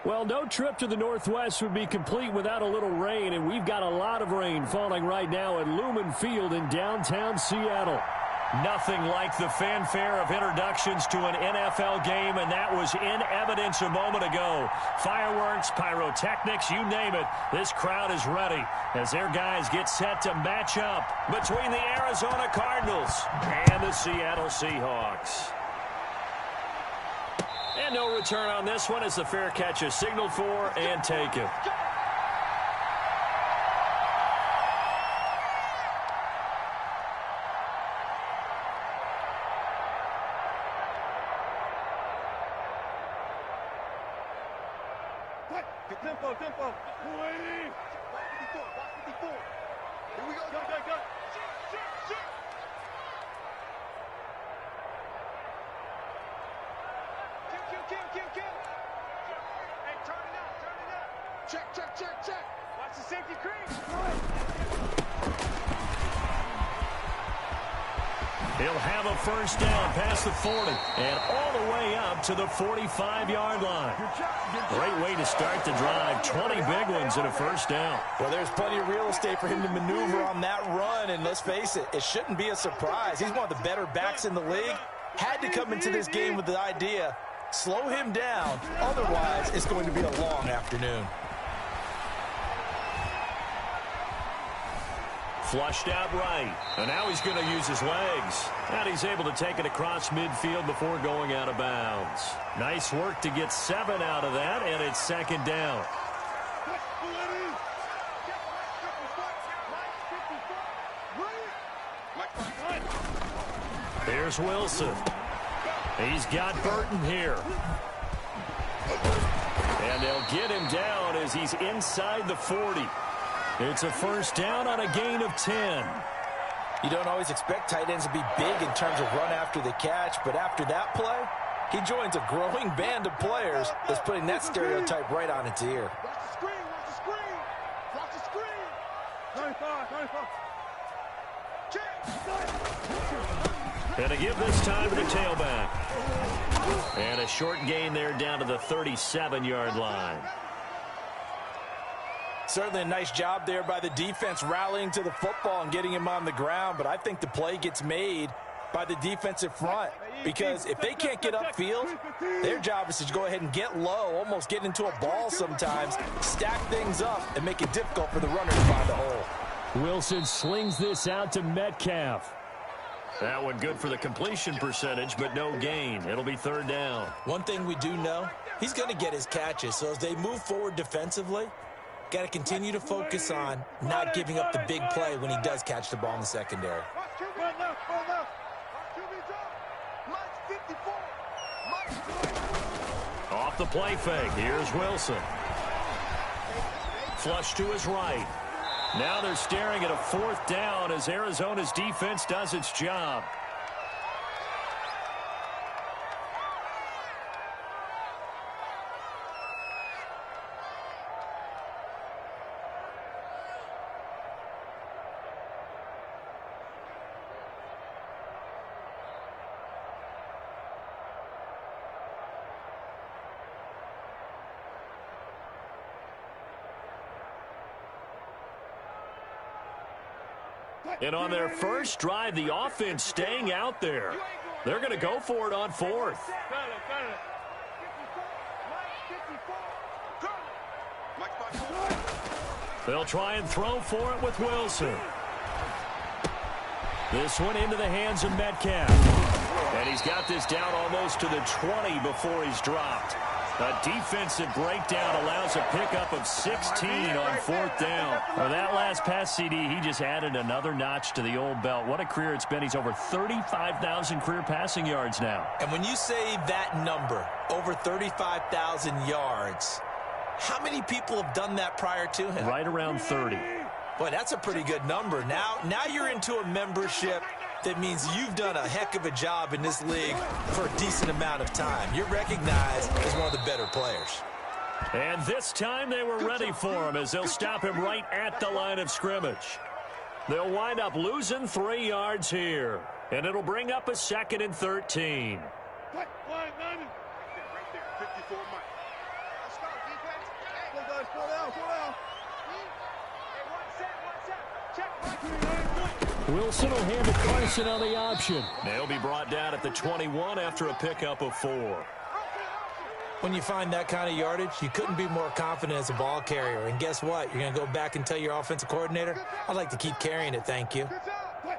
Well, no trip to the Northwest would be complete without a little rain, and we've got a lot of rain falling right now at Lumen Field in downtown Seattle. Nothing like the fanfare of introductions to an NFL game, and that was in evidence a moment ago. Fireworks, pyrotechnics, you name it. This crowd is ready as their guys get set to match up between the Arizona Cardinals and the Seattle Seahawks. And no return on this one as the fair catch is signaled for and taken. Tempo. 54. Here we go. Go. Shoot. Kill. Hey, turn it up. Check. Watch the safety crease. He'll have a first down past the 40 and all the way up to the 45-yard line. Great way to start the drive. 20 big ones and a first down. Well, there's plenty of real estate for him to maneuver on that run, and let's face it, it shouldn't be a surprise. He's one of the better backs in the league. Had to come into this game with the idea, slow him down, otherwise it's going to be a long afternoon. Flushed out right, and now he's going to use his legs. And he's able to take it across midfield before going out of bounds. Nice work to get 7 out of that, and it's second down. Here's Wilson. He's got Burton here. And they'll get him down as he's inside the 40. It's a first down on a gain of 10. You don't always expect tight ends to be big in terms of run after the catch, but after that play, he joins a growing band of players that's putting that stereotype right on its ear. Watch the screen. 95. And to give this time to the tailback. And a short gain there down to the 37-yard line. Certainly a nice job there by the defense rallying to the football and getting him on the ground, but I think the play gets made by the defensive front because if they can't get upfield, their job is to go ahead and get low, almost get into a ball sometimes, stack things up, and make it difficult for the runner to find a hole. Wilson slings this out to Metcalf. That one good for the completion percentage, but no gain. It'll be third down. One thing we do know, he's going to get his catches, so as they move forward defensively, got to continue to focus on not giving up the big play when he does catch the ball in the secondary. Off the play fake. Here's Wilson. Flush to his right. Now they're staring at a fourth down as Arizona's defense does its job. And on their first drive, the offense staying out there. They're going to go for it on fourth. They'll try and throw for it with Wilson. This one into the hands of Metcalf. And he's got this down almost to the 20 before he's dropped. A defensive breakdown allows a pickup of 16 on fourth down. For that last pass CD, he just added another notch to the old belt. What a career it's been. He's over 35,000 career passing yards now. And when you say that number, over 35,000 yards, how many people have done that prior to him? Right around 30. Boy, that's a pretty good number. Now you're into a membership that means you've done a heck of a job in this league for a decent amount of time. You're recognized as one of the better players. And this time they were ready for him as they'll stop him right at the line of scrimmage. They'll wind up losing 3 yards here. And it'll bring up a 2nd and 13. Right there, 54 Mike. Let's go, defense. Wilson will hand it to Carson on the option. They'll be brought down at the 21 after a pickup of 4. When you find that kind of yardage, you couldn't be more confident as a ball carrier. And guess what? You're going to go back and tell your offensive coordinator, I'd like to keep carrying it, thank you.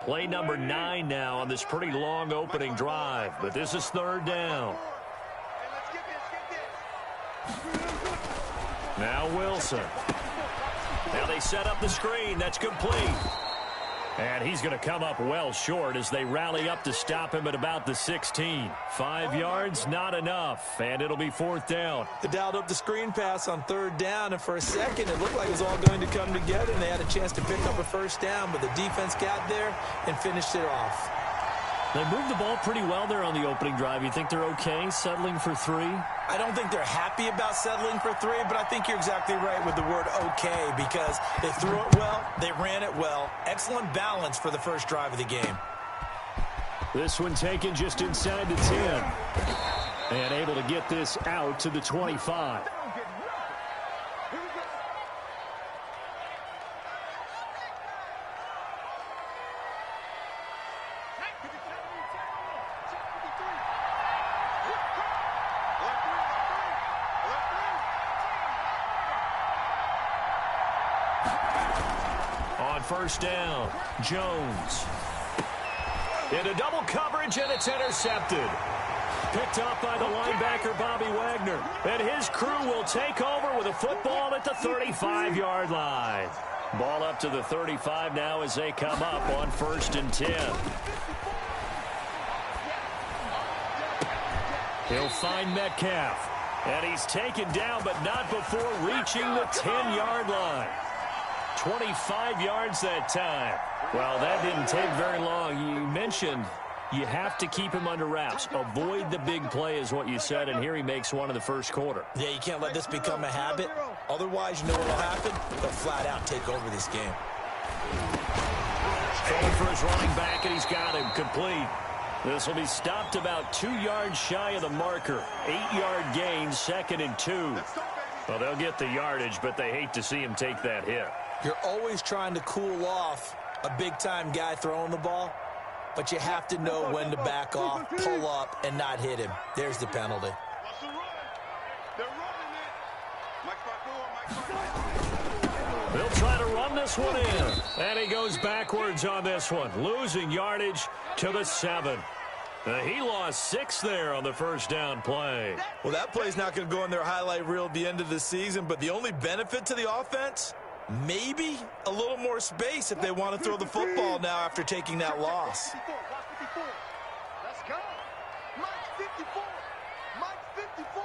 Play number 9 now on this pretty long opening drive. But this is 3rd down. Now Wilson. Now they set up the screen. That's complete. And he's going to come up well short as they rally up to stop him at about the 16. 5 yards, not enough, and it'll be 4th down. They dialed up the screen pass on 3rd down, and for a second it looked like it was all going to come together, and they had a chance to pick up a 1st down, but the defense got there and finished it off. They moved the ball pretty well there on the opening drive. You think they're okay settling for 3? I don't think they're happy about settling for 3, but I think you're exactly right with the word okay, because they threw it well, they ran it well. Excellent balance for the first drive of the game. This one taken just inside the 10. And able to get this out to the 25. On 1st down, Jones. Into double coverage, and it's intercepted. Picked up by the linebacker, Bobby Wagner. And his crew will take over with a football at the 35-yard line. Ball up to the 35 now as they come up on 1st and 10. He'll find Metcalf. And he's taken down, but not before reaching the 10-yard line. 25 yards that time. Well, that didn't take very long. You mentioned you have to keep him under wraps. Avoid the big play is what you said, and here he makes one in the first quarter. Yeah, you can't let this become a habit. Otherwise, you know what will happen? They'll flat out take over this game. Throwing for his running back, and he's got him complete. This will be stopped about 2 yards shy of the marker. 8-yard gain, 2nd and 2. Well, they'll get the yardage, but they hate to see him take that hit. You're always trying to cool off a big-time guy throwing the ball, but you have to know when to back off, pull up, and not hit him. There's the penalty. They'll try to run this one in. And he goes backwards on this one, losing yardage to the 7. He lost 6 there on the 1st down play. Well, that play's not going to go in their highlight reel at the end of the season, but the only benefit to the offense, maybe a little more space if they want to throw the football now after taking that loss. Let's go. Mike 54. Mike 54.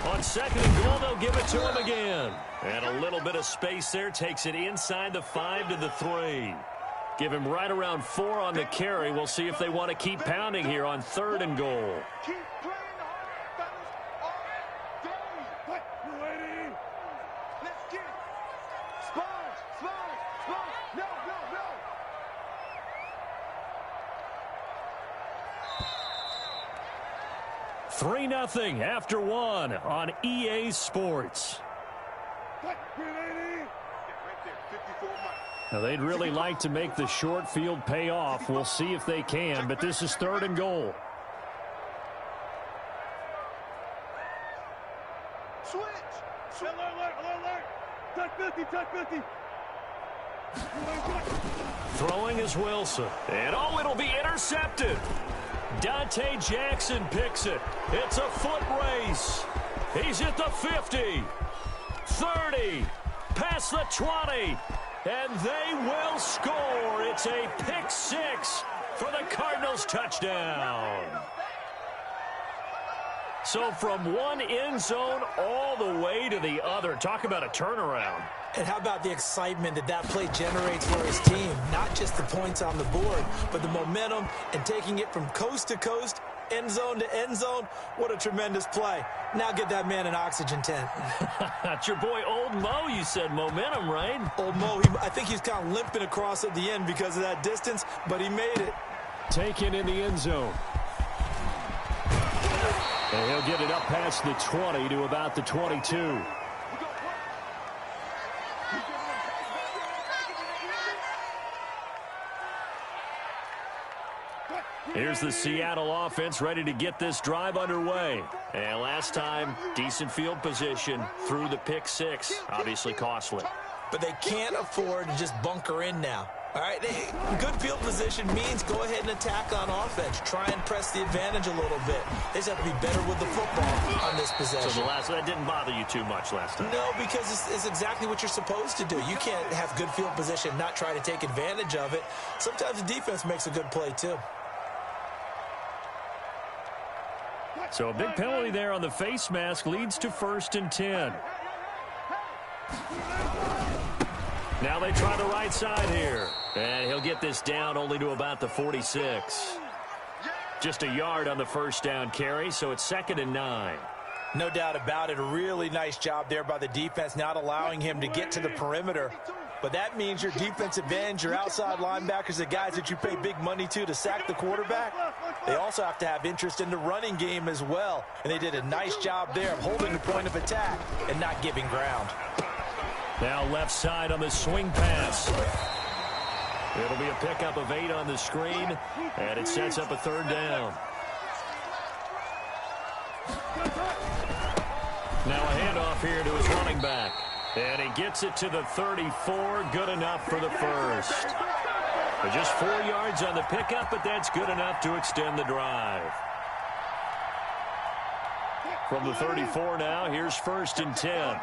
On 2nd and goal, they'll give it to him again. And a little bit of space there takes it inside the 5 to the 3. Give him right around 4 on the carry. We'll see if they want to keep pounding here on 3rd and goal. Keep playing hard, fellas, all day. Let's get it. Sponge. No. 3-0 after 1 on EA Sports. Now, they'd really like to make the short field pay off. We'll see if they can, but this is 3rd and goal. Switch. Alert. Touch 50. Throwing is Wilson. And, it'll be intercepted. Dante Jackson picks it. It's a foot race. He's at the 50, 30, past the 20. And they will score. It's a pick 6 for the Cardinals touchdown. So from one end zone all the way to the other. Talk about a turnaround. And how about the excitement that play generates for his team? Not just the points on the board, but the momentum and taking it from coast to coast, end zone to end zone. What a tremendous play. Now get that man an oxygen tent. That's your boy Old Mo, you said. Momentum, right? Old Mo, I think he's kind of limping across at the end because of that distance, but he made it. Taken in the end zone. And he'll get it up past the 20 to about the 22. Here's the Seattle offense ready to get this drive underway. And last time, decent field position through the pick six. Obviously costly. But they can't afford to just bunker in now. All right, good field position means go ahead and attack on offense. Try and press the advantage a little bit. They just have to be better with the football on this possession. So that didn't bother you too much last time? No, because it's exactly what you're supposed to do. You can't have good field position, not try to take advantage of it. Sometimes the defense makes a good play, too. So a big penalty there on the face mask leads to 1st and 10. Now they try the right side here. And he'll get this down only to about the 46. Just a yard on the first down carry, so it's 2nd and 9. No doubt about it. A really nice job there by the defense, not allowing him to get to the perimeter. But that means your defensive ends, your outside linebackers, the guys that you pay big money to sack the quarterback, they also have to have interest in the running game as well. And they did a nice job there of holding the point of attack and not giving ground. Now left side on the swing pass. It'll be a pickup of 8 on the screen, and it sets up a 3rd down. Now a handoff here to his running back. And he gets it to the 34. Good enough for the first. But just 4 yards on the pickup, but that's good enough to extend the drive. From the 34 now, here's 1st and 10.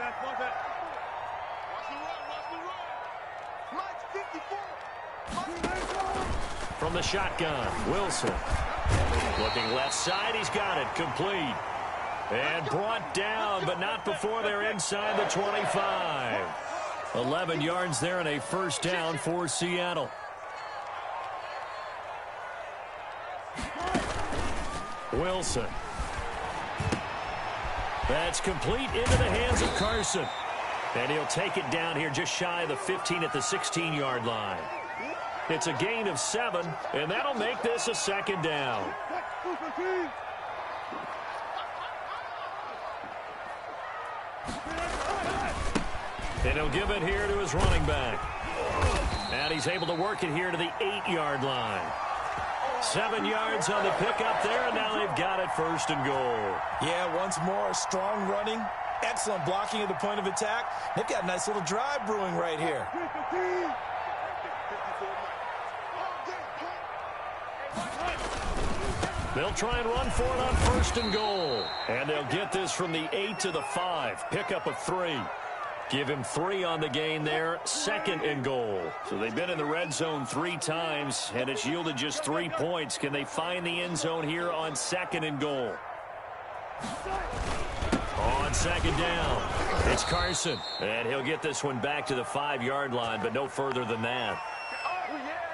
From the shotgun, Wilson. Looking left side, he's got it. Complete. And brought down, but not before they're inside the 25. 11 yards there and a 1st down for Seattle. Wilson. That's complete into the hands of Carson. And he'll take it down here just shy of the 15 at the 16-yard line. It's a gain of 7, and that'll make this a 2nd down. And he'll give it here to his running back. And he's able to work it here to the 8-yard line. 7 yards on the pickup there, and now they've got it 1st and goal. Yeah, once more, strong running, excellent blocking at the point of attack. They've got a nice little drive brewing right here. They'll try and run for it on 1st and goal. And they'll get this from the 8 to the 5. Pickup of 3. Give him 3 on the gain there. 2nd and goal. So they've been in the red zone 3 times, and it's yielded just 3 points. Can they find the end zone here on 2nd and goal? On 2nd down, it's Carson. And he'll get this one back to the 5-yard line, but no further than that.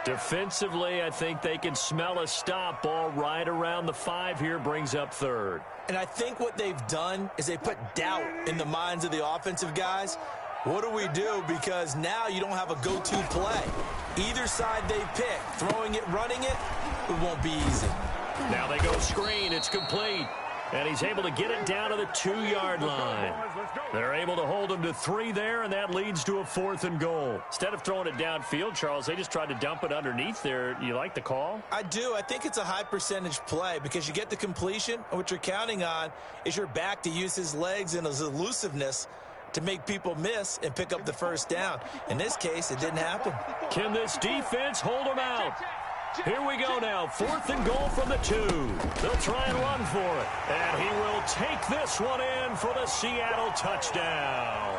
Defensively, I think they can smell a stop. Ball right around the 5 here, brings up 3rd. And I think what they've done is they put doubt in the minds of the offensive guys. What do we do? Because now you don't have a go-to play. Either side they pick, throwing it, running it, it won't be easy. Now they go screen. It's complete. And he's able to get it down to the 2-yard line. They're able to hold him to 3 there, and that leads to a 4th and goal. Instead of throwing it downfield, Charles, they just tried to dump it underneath there. You like the call? I do. I think it's a high percentage play because you get the completion, and what you're counting on is your back to use his legs and his elusiveness to make people miss and pick up the 1st down. In this case, it didn't happen. Can this defense hold him out? Here we go now, 4th and goal from the 2. They'll try and run for it. And he will take this one in for the Seattle touchdown.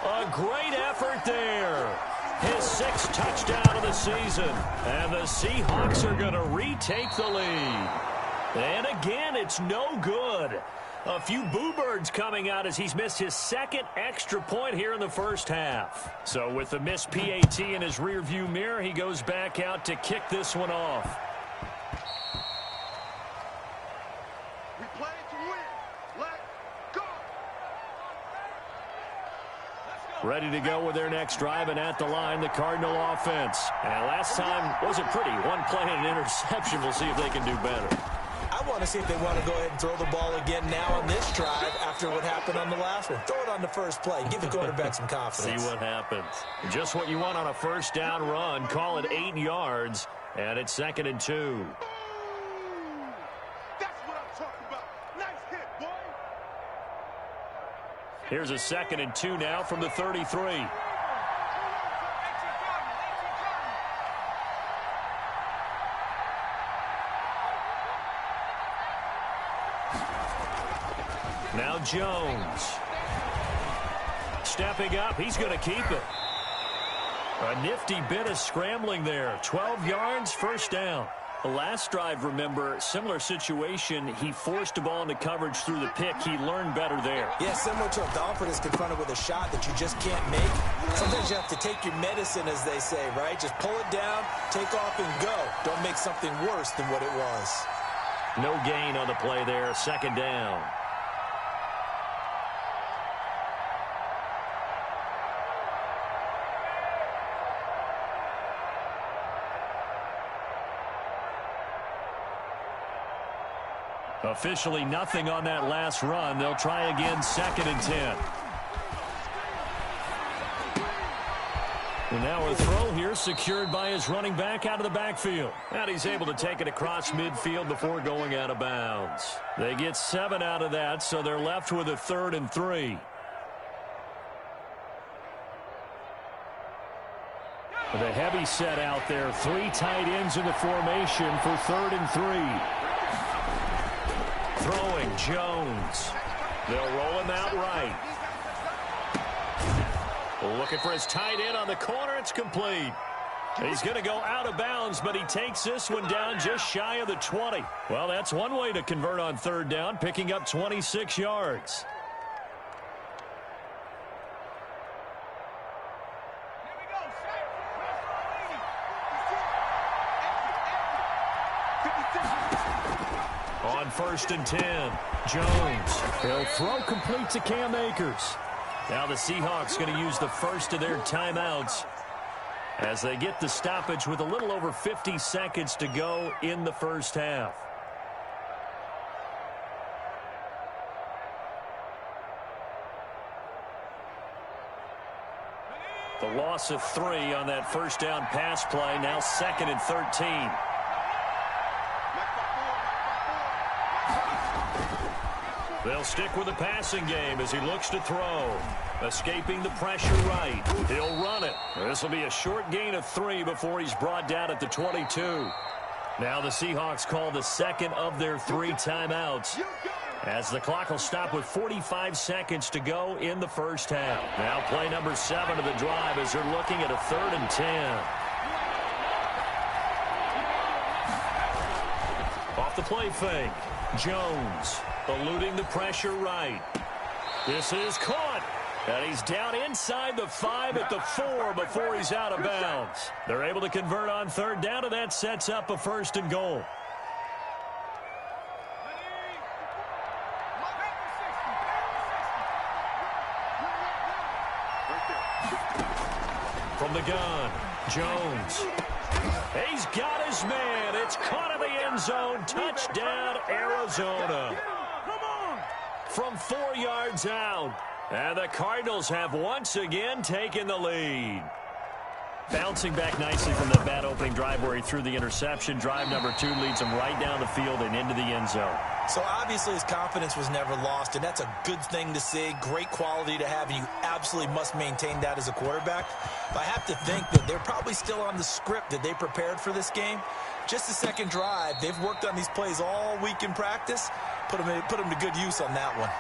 A great effort there. His 6th touchdown of the season. And the Seahawks are going to retake the lead. And again, it's no good. A few boo birds coming out as he's missed his 2nd extra point here in the first half. So with the missed PAT in his rearview mirror, he goes back out to kick this one off. We play to win. Let's go. Ready to go with their next drive, and at the line, the Cardinal offense. And last time wasn't pretty. One play and an interception. We'll see if they can do better. I want to see if they want to go ahead and throw the ball again now on this drive after what happened on the last one. Throw it on the first play. Give the quarterback some confidence. See what happens. Just what you want on a first down run. Call it 8 yards, and it's 2nd and 2. That's what I'm talking about. Nice hit, boy. Here's a 2nd and 2 now from the 33. Now Jones. Stepping up, he's going to keep it. A nifty bit of scrambling there. 12 yards, first down. The last drive, remember, similar situation. He forced the ball into coverage through the pick. He learned better there. Yeah, similar to if Donford is confronted with a shot that you just can't make. Sometimes you have to take your medicine, as they say, right? Just pull it down, take off, and go. Don't make something worse than what it was. No gain on the play there, 2nd down. Officially nothing on that last run. They'll try again, 2nd and 10. And now a throw here secured by his running back out of the backfield. And he's able to take it across midfield before going out of bounds. They get 7 out of that, so they're left with a 3rd and 3. With a heavy set out there, 3 tight ends in the formation for 3rd and 3. Throwing Jones. They'll roll him out right. Looking for his tight end on the corner. It's complete. He's going to go out of bounds, but he takes this one down just shy of the 20. Well, that's one way to convert on 3rd down, picking up 26 yards. On 1st and 10, Jones. He'll throw complete to Cam Akers. Now the Seahawks going to use the first of their timeouts as they get the stoppage with a little over 50 seconds to go in the first half. The loss of 3 on that first down pass play, now 2nd and 13. They'll stick with the passing game as he looks to throw. Escaping the pressure right. He'll run it. This will be a short gain of 3 before he's brought down at the 22. Now the Seahawks call the 2nd of their 3 timeouts, as the clock will stop with 45 seconds to go in the first half. Now play number 7 of the drive as they're looking at a 3rd and 10. Off the play fake. Jones eluding the pressure right. This is caught. And he's down inside the 5 at the 4 before he's out of bounds. They're able to convert on 3rd down, and that sets up a 1st and goal. From the gun, Jones. He's got his man. It's caught in the end zone. Touchdown, Arizona. From 4 yards out. And the Cardinals have once again taken the lead. Bouncing back nicely from that bad opening drive where he threw the interception. Drive number 2 leads him right down the field and into the end zone. So obviously his confidence was never lost, and that's a good thing to see. Great quality to have, and you absolutely must maintain that as a quarterback. But I have to think that they're probably still on the script that they prepared for this game. Just the second drive, they've worked on these plays all week in practice. Put them to good use on that one.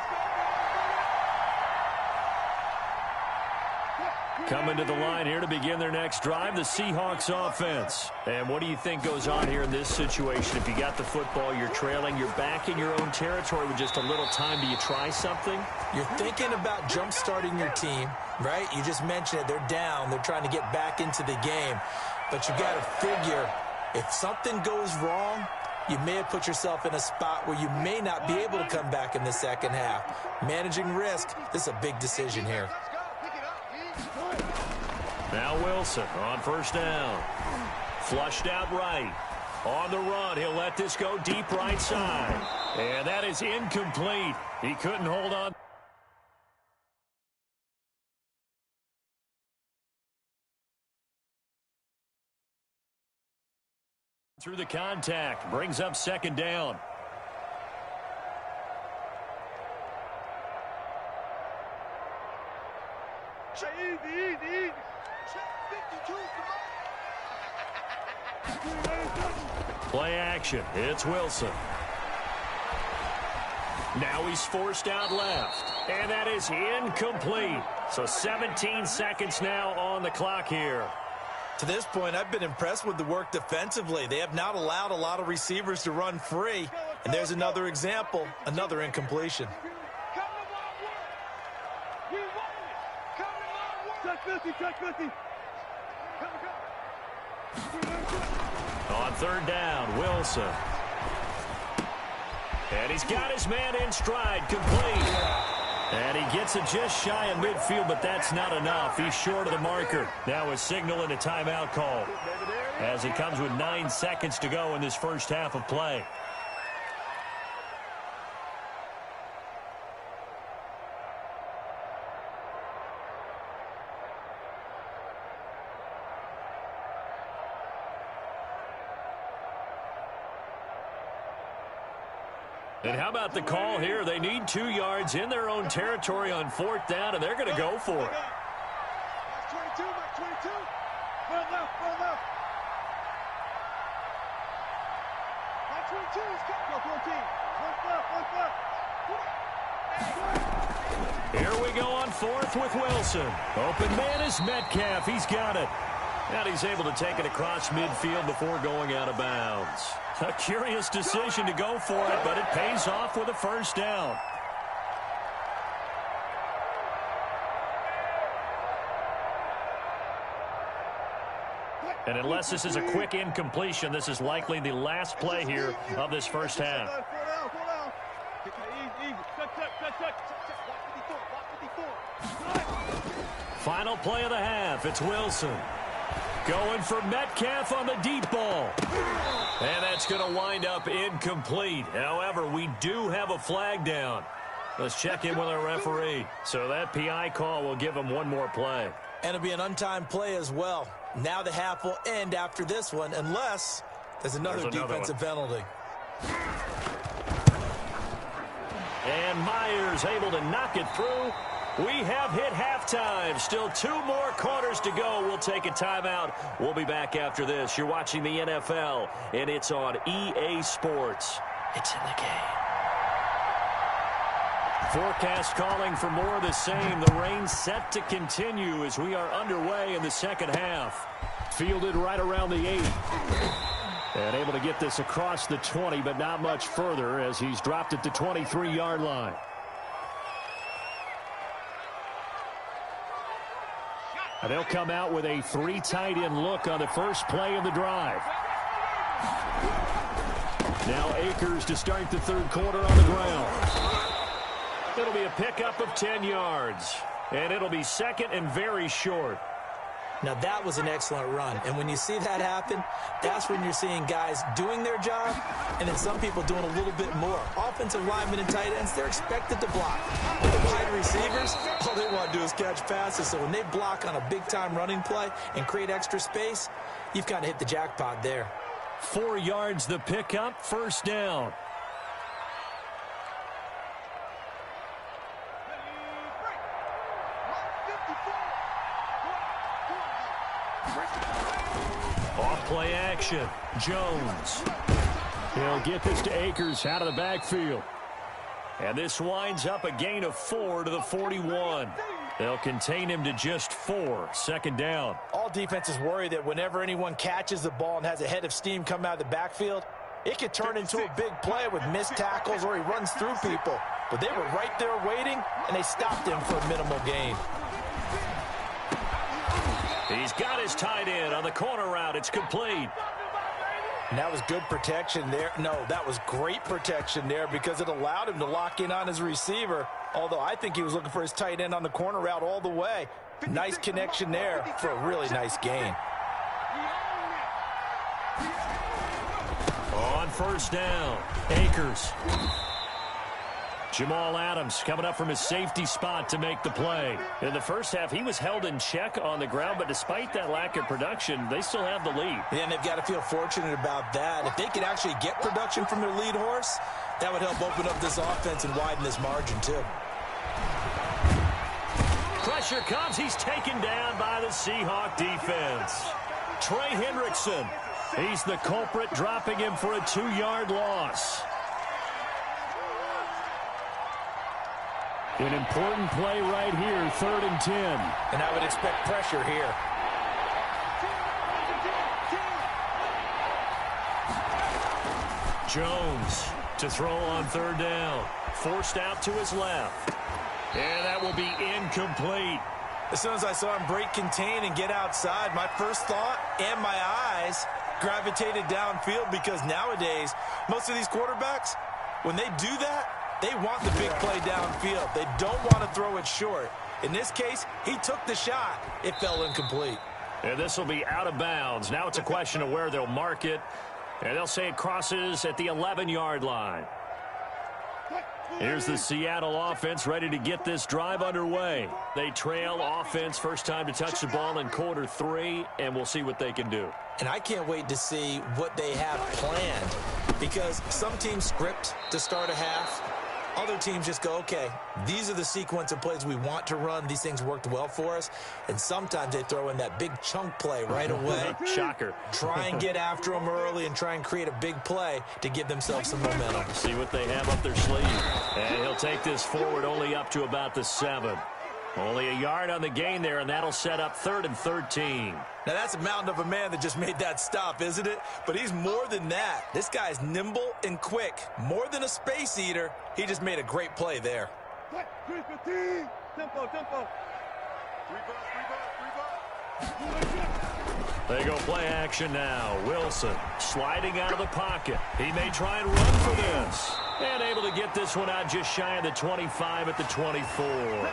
Coming to the line here to begin their next drive, the Seahawks offense. And what do you think goes on here in this situation? If you got the football, you're trailing, you're back in your own territory with just a little time. Do you try something? You're thinking about jump-starting your team, right? You just mentioned it. They're down. They're trying to get back into the game. But you got to figure, if something goes wrong, you may have put yourself in a spot where you may not be able to come back in the second half. Managing risk, this is a big decision here. Now Wilson on 1st down. Flushed out right. On the run, he'll let this go deep right side. And that is incomplete. He couldn't hold on. Through the contact, brings up second down. Easy. Play action. It's Wilson. Now he's forced out left. And that is incomplete. So 17 seconds now on the clock here. To this point, I've been impressed with the work defensively. They have not allowed a lot of receivers to run free. And there's another example, another incompletion. On third down, Wilson. And he's got his man in stride, complete. And he gets it just shy of midfield, but that's not enough. He's short of the marker. Now a signal and a timeout call as it comes with 9 seconds to go in this first half of play. And how about the call here? They need 2 yards in their own territory on fourth down, and they're going to go for it. 22, 22. Run left. 22 is go 14. Here we go on fourth with Wilson. Open man is Metcalf. He's got it. And he's able to take it across midfield before going out of bounds. A curious decision to go for it, but it pays off with a first down. And unless this is a quick incompletion, this is likely the last play here of this first half. Final play of the half. It's Wilson. Going for Metcalf on the deep ball. And that's going to wind up incomplete. However, we do have a flag down. Let's check in with our referee. So that PI call will give him one more play. And it'll be an untimed play as well. Now the half will end after this one, unless there's another defensive penalty. And Myers able to knock it through. We have hit halftime. Still 2 more quarters to go. We'll take a timeout. We'll be back after this. You're watching the NFL, and it's on EA Sports. It's in the game. Forecast calling for more of the same. The rain set to continue as we are underway in the second half. Fielded right around the 8. And able to get this across the 20, but not much further as he's dropped it to 23-yard line. And they'll come out with a 3 tight end look on the first play of the drive. Now Akers to start the third quarter on the ground. It'll be a pickup of 10 yards. And it'll be second and very short. Now that was an excellent run. And when you see that happen, that's when you're seeing guys doing their job and then some people doing a little bit more. Offensive linemen and tight ends, they're expected to block. But the wide receivers, all they want to do is catch passes. So when they block on a big-time running play and create extra space, you've kind of hit the jackpot there. 4 yards the pickup, first down. Off play action. Jones. He'll get this to Akers out of the backfield. And this winds up a gain of 4 to the 41. They'll contain him to just 4. Second down. All defenses worry that whenever anyone catches the ball and has a head of steam come out of the backfield, it could turn into a big play with missed tackles or he runs through people. But they were right there waiting, and they stopped him for a minimal gain. He's got his tight end on the corner route. It's complete. And that was good protection there. No, that was great protection there because it allowed him to lock in on his receiver. Although I think he was looking for his tight end on the corner route all the way. Nice connection there for a really nice gain. On first down, Akers. Jamal Adams coming up from his safety spot to make the play. In the first half, he was held in check on the ground, but despite that lack of production, they still have the lead. Yeah, and they've got to feel fortunate about that. If they could actually get production from their lead horse, that would help open up this offense and widen this margin, too. Pressure comes. He's taken down by the Seahawk defense. Trey Hendrickson. He's the culprit, dropping him for a 2-yard loss. An important play right here, 3rd and 10. And I would expect pressure here. Jones to throw on 3rd down. Forced out to his left. And that will be incomplete. As soon as I saw him break contain and get outside, my first thought and my eyes gravitated downfield, because nowadays, most of these quarterbacks, when they do that, they want the big play downfield. They don't want to throw it short. In this case, he took the shot. It fell incomplete. And this will be out of bounds. Now it's a question of where they'll mark it. And they'll say it crosses at the 11-yard line. Here's the Seattle offense ready to get this drive underway. They trail offense, first time to touch the ball in quarter 3, and we'll see what they can do. And I can't wait to see what they have planned, because some teams script to start a half. Other teams just go, okay, these are the sequence of plays we want to run. These things worked well for us. And sometimes they throw in that big chunk play right away. Shocker. Try and get after them early and try and create a big play to give themselves some momentum. See what they have up their sleeve. And he'll take this forward only up to about the 7. Only a yard on the gain there, and that'll set up 3rd and 13. Now, that's a mountain of a man that just made that stop, isn't it? But he's more than that. This guy's nimble and quick. More than a space eater. He just made a great play there. Tempo. They go play action now. Wilson sliding out of the pocket. He may try and run for this. And able to get this one out just shy of the 25 at the 24.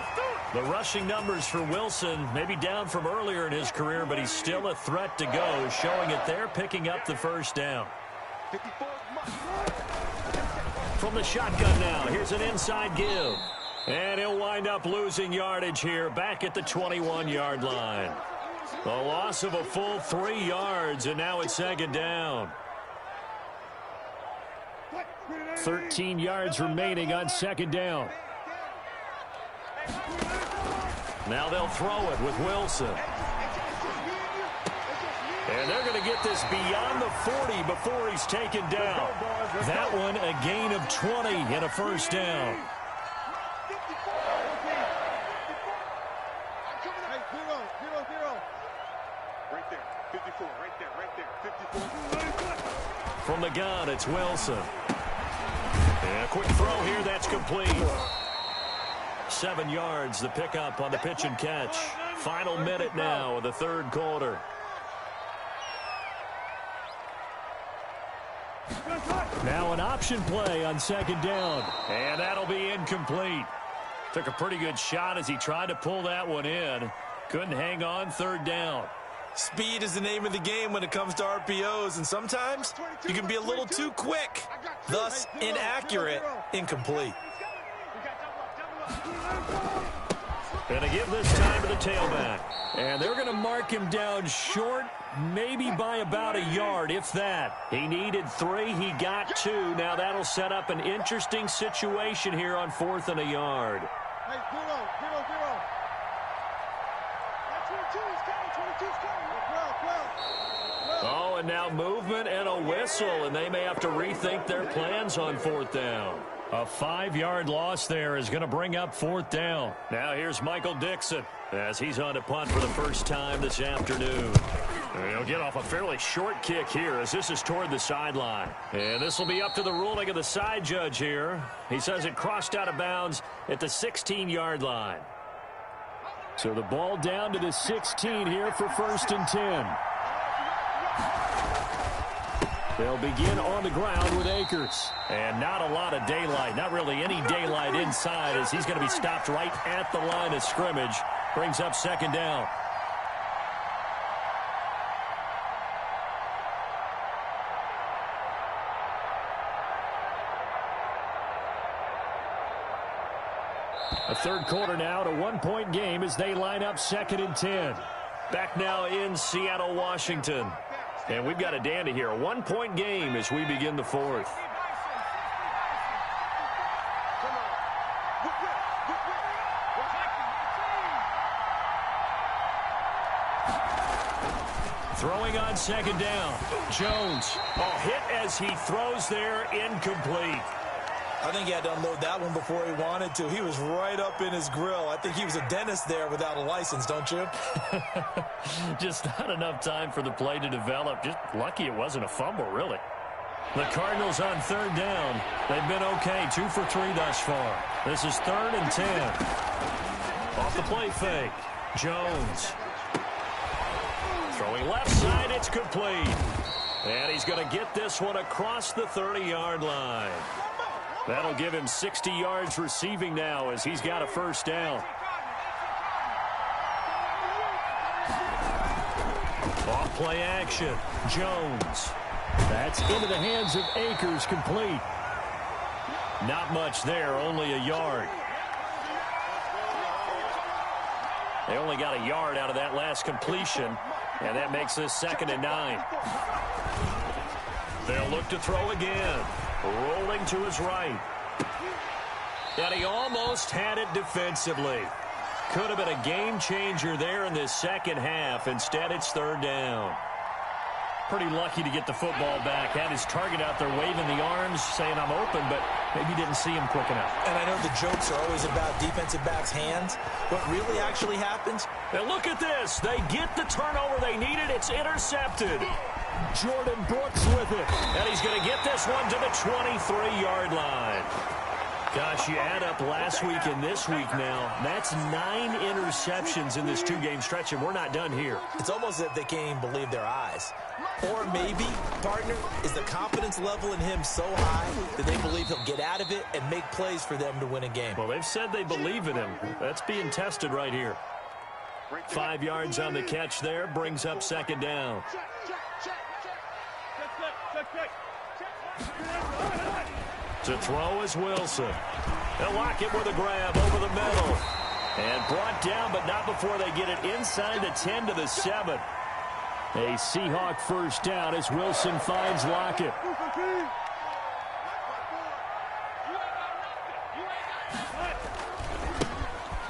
The rushing numbers for Wilson may be down from earlier in his career, but he's still a threat to go, showing it there, picking up the first down. From the shotgun now, here's an inside give. And he'll wind up losing yardage here, back at the 21-yard line. A loss of a full 3 yards, and now it's 2nd down. 13 yards remaining on 2nd down. Now they'll throw it with Wilson. And they're going to get this beyond the 40 before he's taken down. That one a gain of 20 and a first down. From the gun, it's Wilson. And a quick throw here, that's complete. 7 yards, the pickup on the pitch and catch. Final minute now of the 3rd quarter. Now an option play on 2nd down. And that'll be incomplete. Took a pretty good shot as he tried to pull that one in. Couldn't hang on, 3rd down. Speed is the name of the game when it comes to RPOs, and sometimes you can be a little too quick, thus inaccurate, incomplete. Going to give this time to the tailback. And they're going to mark him down short, maybe by about a yard, if that. He needed 3, he got 2. Now that'll set up an interesting situation here on 4th and a yard. Hey, 0. That's 22's coming. 22's coming. 12. Oh, and now movement and a whistle, and they may have to rethink their plans on 4th down. A 5-yard loss there is going to bring up 4th down. Now here's Michael Dixon as he's on to punt for the first time this afternoon. And he'll get off a fairly short kick here as this is toward the sideline. And this will be up to the ruling of the side judge here. He says it crossed out of bounds at the 16-yard line. So the ball down to the 16 here for 1st and 10. They'll begin on the ground with Akers. And not a lot of daylight, not really any daylight inside, as he's going to be stopped right at the line of scrimmage. Brings up 2nd down. Third quarter now, at a one-point game as they line up 2nd and 10. Back now in Seattle, Washington. And we've got a dandy here. A one-point game as we begin the fourth. Throwing on 2nd down. Jones. Oh, hit as he throws there, incomplete. I think he had to unload that one before he wanted to. He was right up in his grill. I think he was a dentist there without a license, don't you? Just not enough time for the play to develop. Just lucky it wasn't a fumble, really. The Cardinals on 3rd down. They've been okay, 2 for 3 thus far. This is 3rd and 10. Off the play fake. Jones. Throwing left side, it's complete. And he's going to get this one across the 30-yard line. That'll give him 60 yards receiving now as he's got a first down. Off play action. Jones. That's into the hands of Akers, complete. Not much there, only a yard. They only got a yard out of that last completion, and that makes this 2nd and 9. They'll look to throw again. Rolling to his right. And he almost had it defensively. Could have been a game changer there in this second half. Instead, it's 3rd down. Pretty lucky to get the football back. Had his target out there waving the arms, saying I'm open, but maybe didn't see him quick enough. And I know the jokes are always about defensive backs' hands. What really actually happens? And look at this. They get the turnover they needed. It's intercepted. Jordan Brooks with it. And he's going to get this one to the 23-yard line. Gosh, you add up last week and this week now. That's 9 interceptions in this 2-game stretch, and we're not done here. It's almost as if they can't even believe their eyes. Or maybe, partner, is the confidence level in him so high that they believe he'll get out of it and make plays for them to win a game. Well, they've said they believe in him. That's being tested right here. 5 yards on the catch there, brings up 2nd down. To throw is Wilson. They'll lock it with a grab over the middle. And brought down, but not before they get it inside the 10 to the 7. A Seahawk first down as Wilson finds Lockett.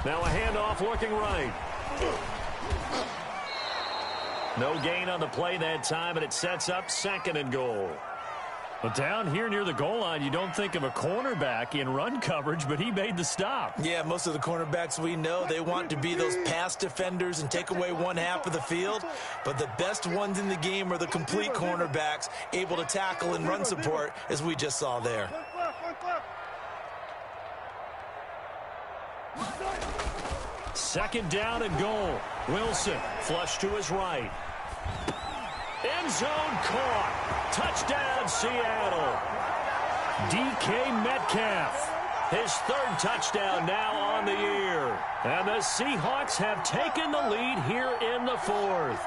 Now a handoff looking right. No gain on the play that time, and it sets up 2nd and goal. Well, down here near the goal line, you don't think of a cornerback in run coverage, but he made the stop. Yeah, most of the cornerbacks we know, they want to be those pass defenders and take away one half of the field. But the best ones in the game are the complete cornerbacks, able to tackle and run support, as we just saw there. Second down and goal. Wilson, flush to his right. End zone caught. Touchdown, Seattle. DK Metcalf. His 3rd touchdown now on the year. And the Seahawks have taken the lead here in the 4th.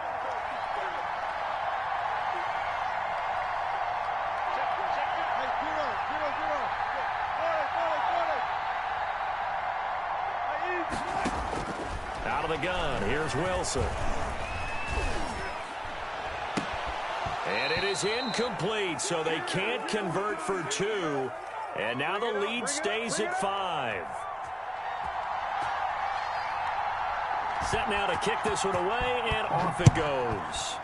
Out of the gun, here's Wilson. And it is incomplete, so they can't convert for 2. And now the lead stays at 5. Set now to kick this one away, and off it goes.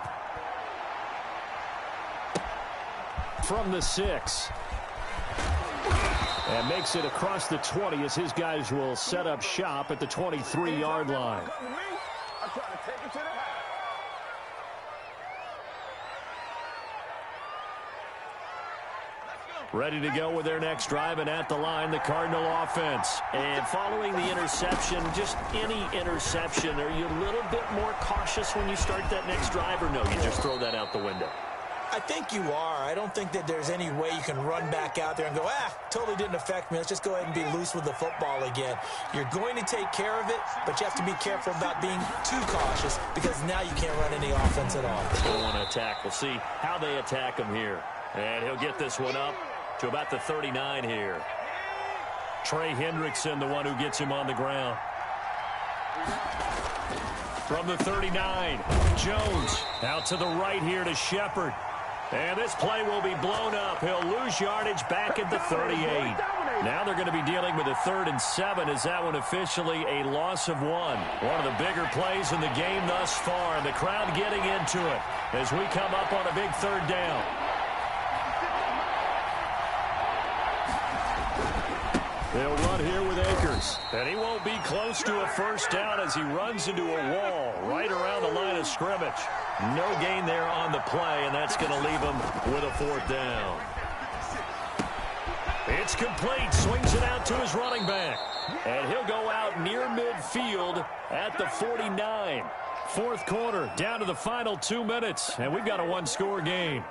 From the 6. And makes it across the 20 as his guys will set up shop at the 23-yard line. Ready to go with their next drive, and at the line, the Cardinal offense. And following the interception, just any interception, are you a little bit more cautious when you start that next drive, or no, you just throw that out the window? I think you are. I don't think that there's any way you can run back out there and go, totally didn't affect me. Let's just go ahead and be loose with the football again. You're going to take care of it, but you have to be careful about being too cautious because now you can't run any offense at all. They don't want to attack. We'll see how they attack him here. And he'll get this one up to about the 39 here. Trey Hendrickson, the one who gets him on the ground. From the 39, Jones out to the right here to Shepard. And this play will be blown up. He'll lose yardage back at the 38. Now they're going to be dealing with a 3rd and 7. Is that one officially a loss of 1? One of the bigger plays in the game thus far. And the crowd getting into it as we come up on a big 3rd down. They'll run here with Akers. And he won't be close to a 1st down as he runs into a wall right around the line of scrimmage. No gain there on the play, and that's going to leave him with a 4th down. It's complete. Swings it out to his running back. And he'll go out near midfield at the 49. 4th quarter, down to the final 2 minutes, and we've got a 1-score game.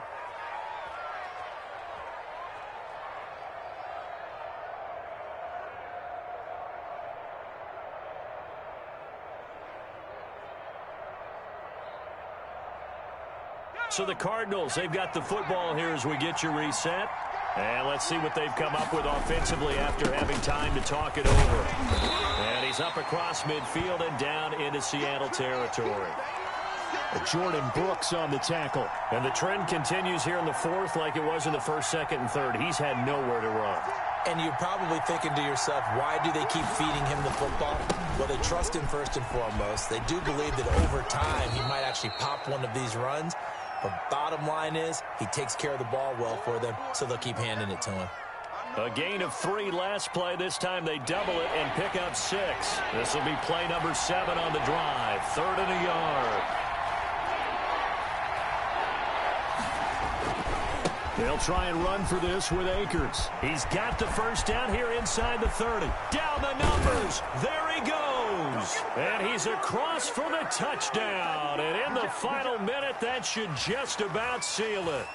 So the Cardinals, they've got the football here as we get you reset. And let's see what they've come up with offensively after having time to talk it over. And he's up across midfield and down into Seattle territory. Jordan Brooks on the tackle. And the trend continues here in the 4th like it was in the 1st, 2nd, and 3rd. He's had nowhere to run. And you're probably thinking to yourself, why do they keep feeding him the football? Well, they trust him first and foremost. They do believe that over time he might actually pop one of these runs. But bottom line is, he takes care of the ball well for them, so they'll keep handing it to him. A gain of 3 last play. This time they double it and pick up 6. This will be play number 7 on the drive. 3rd and a yard. They'll try and run for this with Akers. He's got the 1st down here inside the 30. Down the numbers. There he goes. And he's across for the touchdown. And in the final minute, that should just about seal it.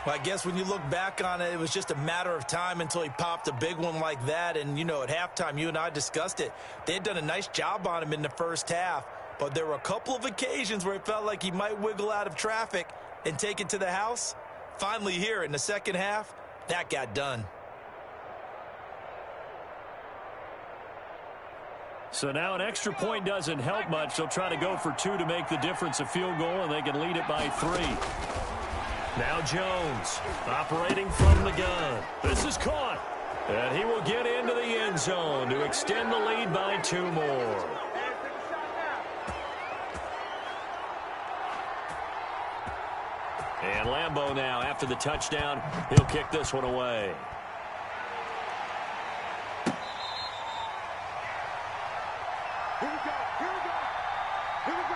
Well, I guess when you look back on it, it was just a matter of time until he popped a big one like that. And, you know, at halftime, you and I discussed it. They had done a nice job on him in the 1st half. But there were a couple of occasions where it felt like he might wiggle out of traffic and take it to the house. Finally here in the 2nd half, that got done. So now an extra point doesn't help much. They'll try to go for 2 to make the difference a field goal, and they can lead it by 3. Now Jones operating from the gun. This is caught. And he will get into the end zone to extend the lead by 2 more. And Lambeau now, after the touchdown, he'll kick this one away. Here we go. Here we go. Here we go.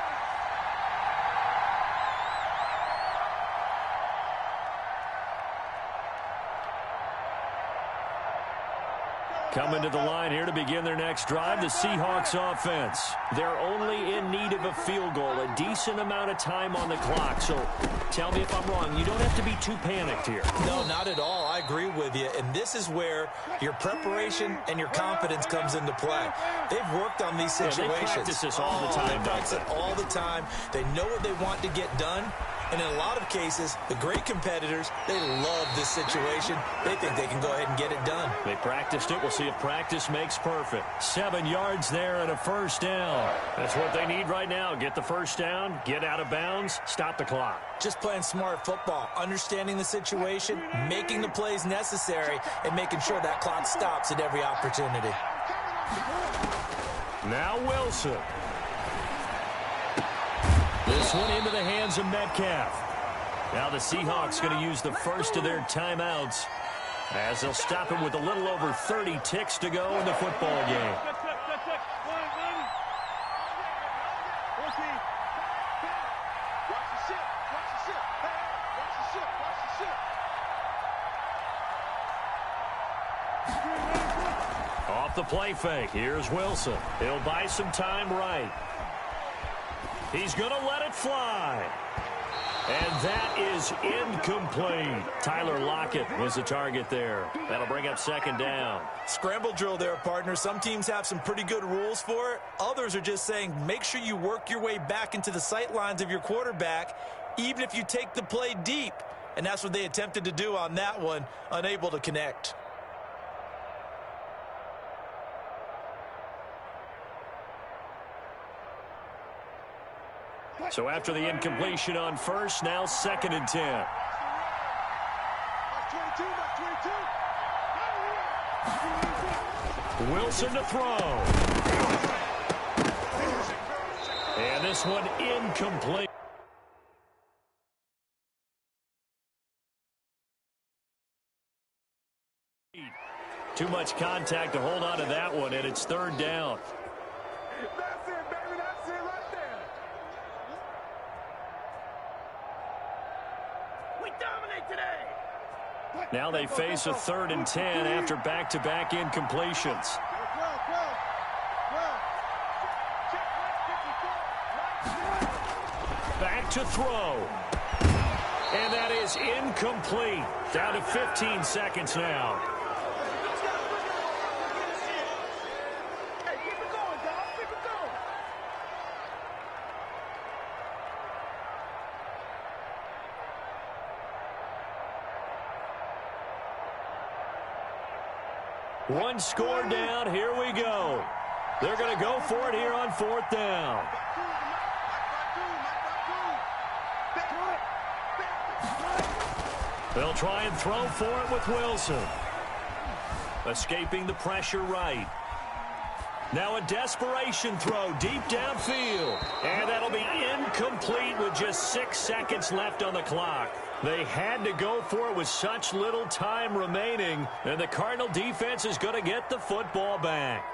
Coming to the line here to begin their next drive, the Seahawks offense. They're only in need of a field goal, a decent amount of time on the clock. So tell me if I'm wrong. You don't have to be too panicked here. No, not at all. I agree with you. And this is where your preparation and your confidence comes into play. They've worked on these situations. They practice this all the time. They practice it all the time. They know what they want to get done. And in a lot of cases, the great competitors, they love this situation. They think they can go ahead and get it done. They practiced it. We'll see if practice makes perfect. 7 yards there and a 1st down. That's what they need right now. Get the 1st down, get out of bounds, stop the clock. Just playing smart football, understanding the situation, making the plays necessary, and making sure that clock stops at every opportunity. Now Wilson. This one into the hands of Metcalf. Now the Seahawks going to use the first of their timeouts as they'll stop him with a little over 30 ticks to go in the football game. Off the play fake, here's Wilson. He'll buy some time right. He's going to let it fly. And that is incomplete. Tyler Lockett was the target there. That'll bring up 2nd down. Scramble drill there, partner. Some teams have some pretty good rules for it. Others are just saying make sure you work your way back into the sight lines of your quarterback, even if you take the play deep. And that's what they attempted to do on that one, unable to connect. So after the incompletion on first, now 2nd and 10. Wilson to throw. And this one incomplete. Too much contact to hold on to that one, and it's 3rd down. That's it, baby. That's it right there. We dominate today. Now they face a 3rd and 10 after back-to-back incompletions. Back to throw. And that is incomplete. Down to 15 seconds now. One score down. Here we go. They're going to go for it here on 4th down. They'll try and throw for it with Wilson. Escaping the pressure right. Now a desperation throw deep downfield. And that'll be incomplete with just 6 seconds left on the clock. They had to go for it with such little time remaining. And the Cardinal defense is going to get the football back.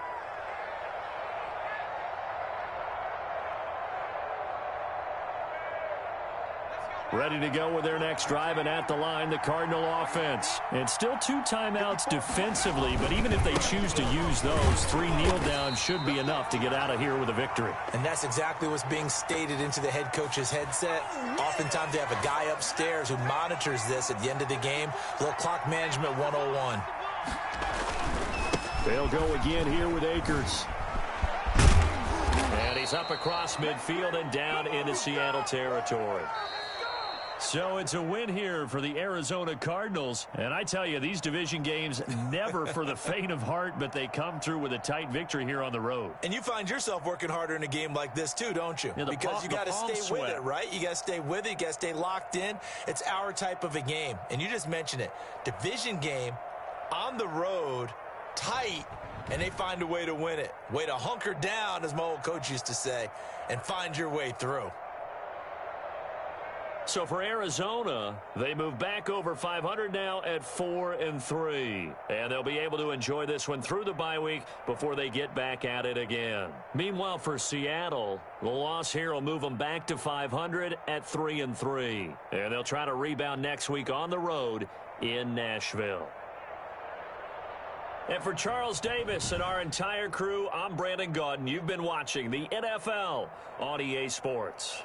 Ready to go with their next drive, and at the line, the Cardinal offense. And still 2 timeouts defensively, but even if they choose to use those, 3 kneel downs should be enough to get out of here with a victory. And that's exactly what's being stated into the head coach's headset. Oftentimes they have a guy upstairs who monitors this at the end of the game. A little clock management 101. They'll go again here with Akers. And he's up across midfield and down into Seattle territory. So it's a win here for the Arizona Cardinals. And I tell you, these division games never for the faint of heart, but they come through with a tight victory here on the road. And you find yourself working harder in a game like this too, don't you? Yeah, because you got to stay with it, right? You got to stay with it. You got to stay locked in. It's our type of a game. And you just mentioned it. Division game on the road, tight, and they find a way to win it. Way to hunker down, as my old coach used to say, and find your way through. So for Arizona, they move back over 500 now at 4-3. And they'll be able to enjoy this one through the bye week before they get back at it again. Meanwhile, for Seattle, the loss here will move them back to 500 at 3-3. And they'll try to rebound next week on the road in Nashville. And for Charles Davis and our entire crew, I'm Brandon Gaudin. You've been watching the NFL on EA Sports.